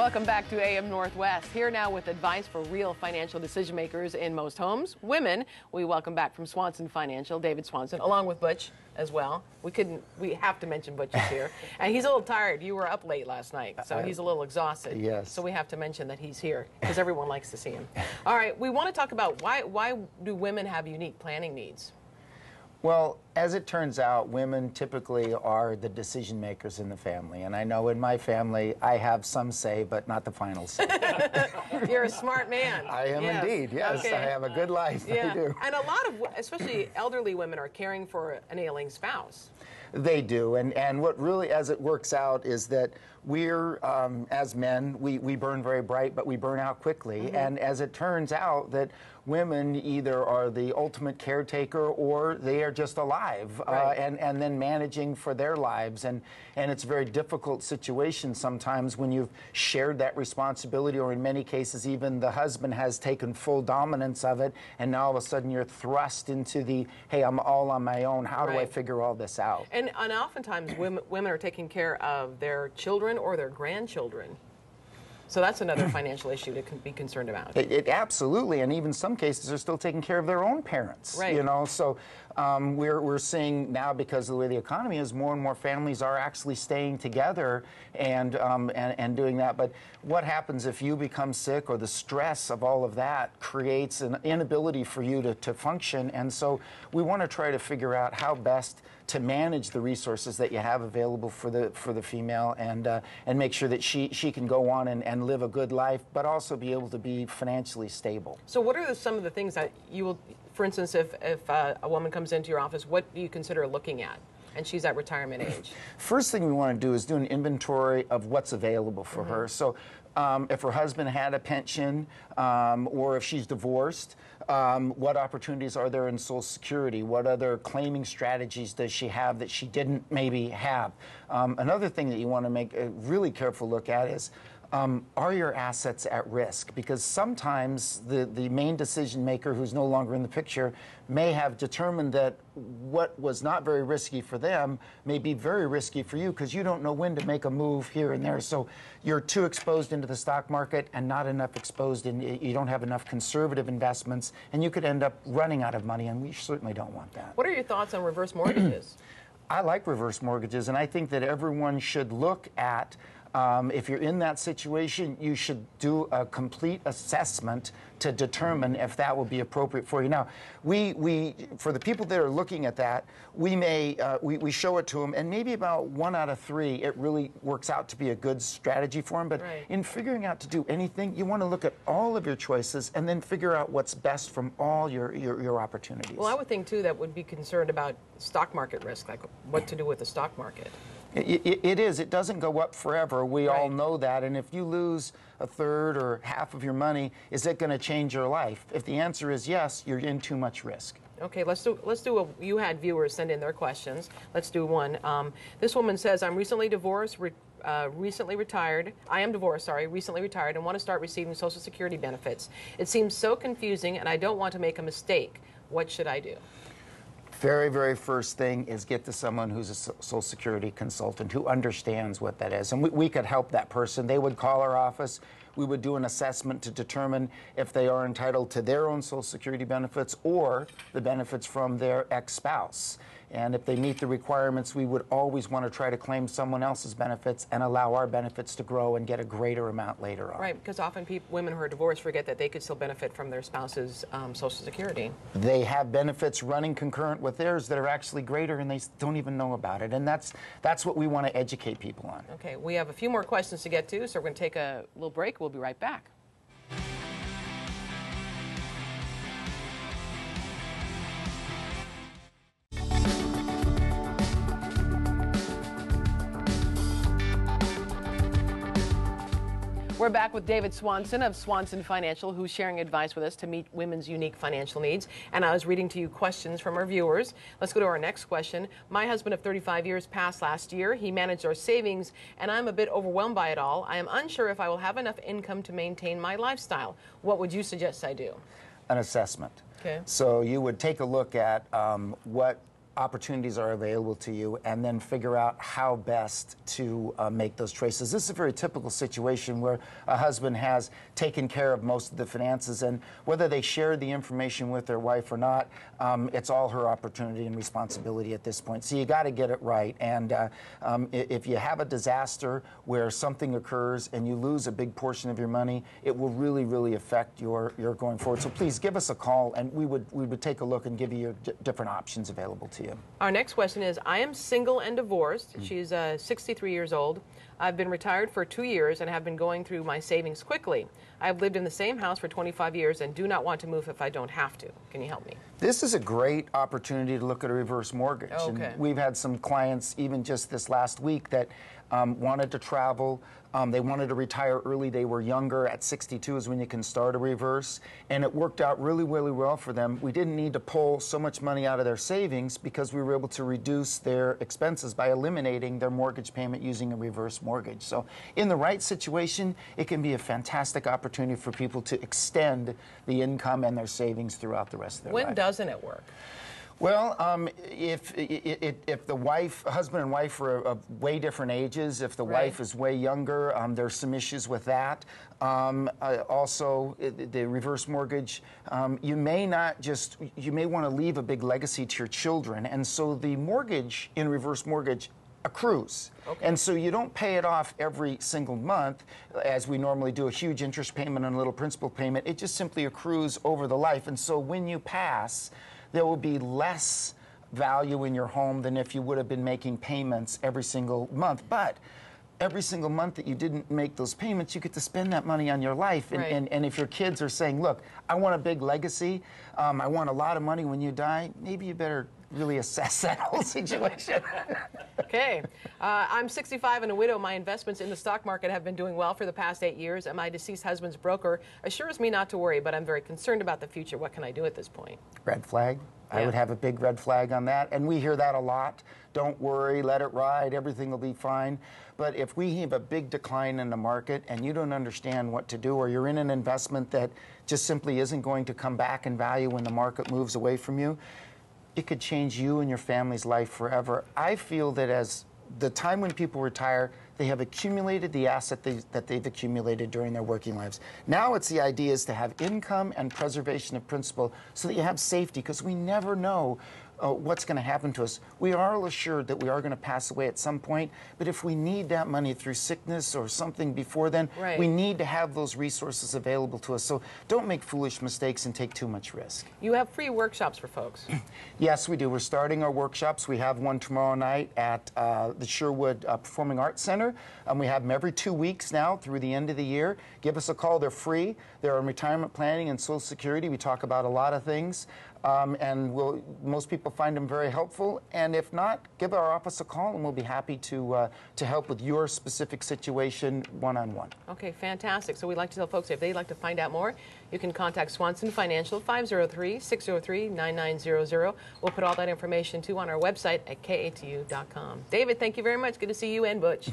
Welcome back to AM Northwest. Here now with advice for real financial decision makers in most homes. Women, we welcome back from Swanson Financial, David Swanson, along with Butch as well. We have to mention Butch is here. And he's a little tired. You were up late last night, so he's a little exhausted. Yes. So we have to mention that he's here because everyone likes to see him. All right, we want to talk about why do women have unique planning needs? Well, as it turns out, women typically are the decision makers in the family. And I know in my family, I have some say, but not the final say. You're a smart man. I am indeed, yes. Okay. I have a good life. Yeah. I do. And a lot of, especially elderly women, are caring for an ailing spouse. They do, and what really, as it works out, is that we're, as men, we burn very bright, but we burn out quickly. And as it turns out, that women either are the ultimate caretaker or they are just alive, Right. and then managing for their lives. And it's a very difficult situation sometimes when you've shared that responsibility, or in many cases, even the husband has taken full dominance of it, and now all of a sudden you're thrust into the, hey, I'm all on my own. How do I Right. figure all this out? And oftentimes women are taking care of their children or their grandchildren. So that's another financial issue to be concerned about. It absolutely, and even some cases are still taking care of their own parents. Right. You know, so we're seeing now, because of the way the economy is, more and more families are actually staying together and doing that. But what happens if you become sick, or the stress of all of that creates an inability for you to function? And so we want to try to figure out how best to manage the resources that you have available for the female, and make sure that she can go on and live a good life, but also be able to be financially stable. So what are some of the things that you will, for instance, if a woman comes into your office, what do you consider looking at? And she's at retirement age. First thing we want to do is do an inventory of what's available for her. So if her husband had a pension, or if she's divorced, what opportunities are there in Social Security? What other claiming strategies does she have that she didn't maybe have? Another thing that you want to make a really careful look at is, are your assets at risk? Because sometimes the main decision maker, who's no longer in the picture, may have determined that what was not very risky for them may be very risky for you, because you don't know when to make a move here and there. So you're too exposed into the stock market and not enough exposed you don't have enough conservative investments, and you could end up running out of money, and we certainly don't want that. What are your thoughts on reverse mortgages? I like reverse mortgages, and I think that everyone should look at, if you're in that situation, you should do a complete assessment to determine if that will be appropriate for you. Now, we for the people that are looking at that, we may we show it to them, and maybe about 1 out of 3, it really works out to be a good strategy for them. But Right. in figuring out to do anything, you want to look at all of your choices and then figure out what's best from all your opportunities. Well, I would think, too, that would be concerned about stock market risk, like what to do with the stock market. It is. It doesn't go up forever. We all Right. know that. And if you lose a third or half of your money, is it going to change your life? If the answer is yes, you're in too much risk. Okay, let's do you had viewers send in their questions. Let's do one. This woman says, I'm recently divorced, recently retired. I am divorced, sorry, recently retired, and want to start receiving Social Security benefits. It seems so confusing, and I don't want to make a mistake. What should I do? Very, very first thing is get to someone who's a Social Security consultant who understands what that is. And we could help that person. They would call our office. We would do an assessment to determine if they are entitled to their own Social Security benefits or the benefits from their ex-spouse. And if they meet the requirements, we would always want to try to claim someone else's benefits and allow our benefits to grow and get a greater amount later on. Right, because often women who are divorced forget that they could still benefit from their spouse's Social Security. They have benefits running concurrent with theirs that are actually greater, and they don't even know about it. And that's what we want to educate people on. Okay, we have a few more questions to get to, so we're going to take a little break. We'll be right back. We're back with David Swanson of Swanson Financial, who's sharing advice with us to meet women's unique financial needs. And I was reading to you questions from our viewers. Let's go to our next question. My husband of 35 years passed last year. He managed our savings, and I'm a bit overwhelmed by it all. I am unsure if I will have enough income to maintain my lifestyle. What would you suggest I do? An assessment. Okay. So you would take a look at what opportunities are available to you, and then figure out how best to make those choices. This is a very typical situation where a husband has taken care of most of the finances, and whether they share the information with their wife or not, it's all her opportunity and responsibility at this point. So you got to get it right. And if you have a disaster where something occurs and you lose a big portion of your money, it will really, really affect your going forward. So please give us a call, and we would take a look and give you different options available to you. Our next question is, I am single and divorced. She's 63 years old. I've been retired for 2 years and have been going through my savings quickly. I've lived in the same house for 25 years and do not want to move if I don't have to. Can you help me? This is a great opportunity to look at a reverse mortgage. Okay. And we've had some clients, even just this last week, that wanted to travel. They wanted to retire early. They were younger. At 62 is when you can start a reverse. And it worked out really, really well for them. We didn't need to pull so much money out of their savings because we were able to reduce their expenses by eliminating their mortgage payment using a reverse mortgage. So in the right situation, it can be a fantastic opportunity for people to extend the income and their savings throughout the rest of their life. When doesn't it work? Well, if the husband and wife are of way different ages, if the wife is way younger, there's some issues with that. Also, the reverse mortgage, you may want to leave a big legacy to your children, and so the mortgage in reverse mortgage accrues. Okay. And so you don't pay it off every single month as we normally do, a huge interest payment and a little principal payment. It just simply accrues over the life. And so when you pass, there will be less value in your home than if you would have been making payments every single month. But every single month that you didn't make those payments, you get to spend that money on your life. And, right. and if your kids are saying, look, I want a big legacy, I want a lot of money when you die, maybe you better really assess that whole situation. Okay. I'm 65 and a widow. My investments in the stock market have been doing well for the past 8 years, and my deceased husband's broker assures me not to worry, but I'm very concerned about the future. What can I do at this point? Red flag. Yeah. I would have a big red flag on that, and we hear that a lot. Don't worry, let it ride, everything will be fine. But if we have a big decline in the market and you don't understand what to do, or you're in an investment that just simply isn't going to come back in value when the market moves away from you, it could change you and your family's life forever. I feel that as the time when people retire, they have accumulated the asset that they've accumulated during their working lives. Now it's the idea is to have income and preservation of principal so that you have safety, because we never know what's going to happen to us. We are all assured that we are going to pass away at some point, but if we need that money through sickness or something before then, right. we need to have those resources available to us. So don't make foolish mistakes and take too much risk. You have free workshops for folks. Yes, we do. We're starting our workshops. We have one tomorrow night at the Sherwood Performing Arts Center. We have them every 2 weeks now through the end of the year. Give us a call. They're free. They're on retirement planning and Social Security. We talk about a lot of things. And most people find them very helpful. And if not, give our office a call, and we'll be happy to help with your specific situation one-on-one. Okay, fantastic. So we'd like to tell folks if they'd like to find out more, you can contact Swanson Financial, 503-603-9900. We'll put all that information, too, on our website at katu.com. David, thank you very much. Good to see you and Butch.